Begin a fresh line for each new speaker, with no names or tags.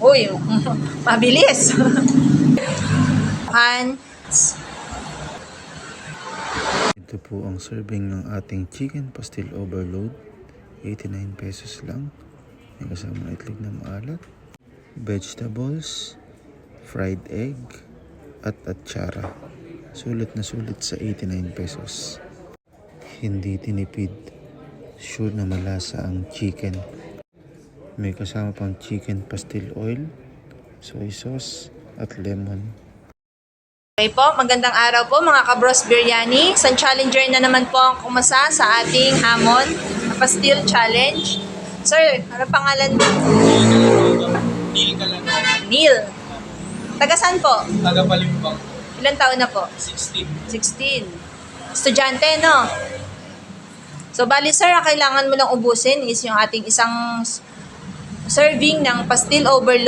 Uy, mabilis. Hands.
Ito po ang serving ng ating chicken pastil overload. 89 pesos lang. May kasama itlog na maalat, vegetables, fried egg, at atsara. Sulit na sulit sa 89 pesos. Hindi tinipid. Sure na malasa ang chicken. May kasama pang chicken pastil oil, soy sauce, at lemon.
Okay po, magandang araw po mga ka-Bros Biryani. Isang challenger na naman po ang kumasa sa ating hamon na pastil challenge. Sir, ano pangalan mo?
Neil Calano.
Neil. Taga saan po?
Taga Palimbang.
Ilan taon na po?
16.
16. Estudyante, no? So, bali sir, ang kailangan mo lang ubusin is yung ating isang serving ng pastil overload.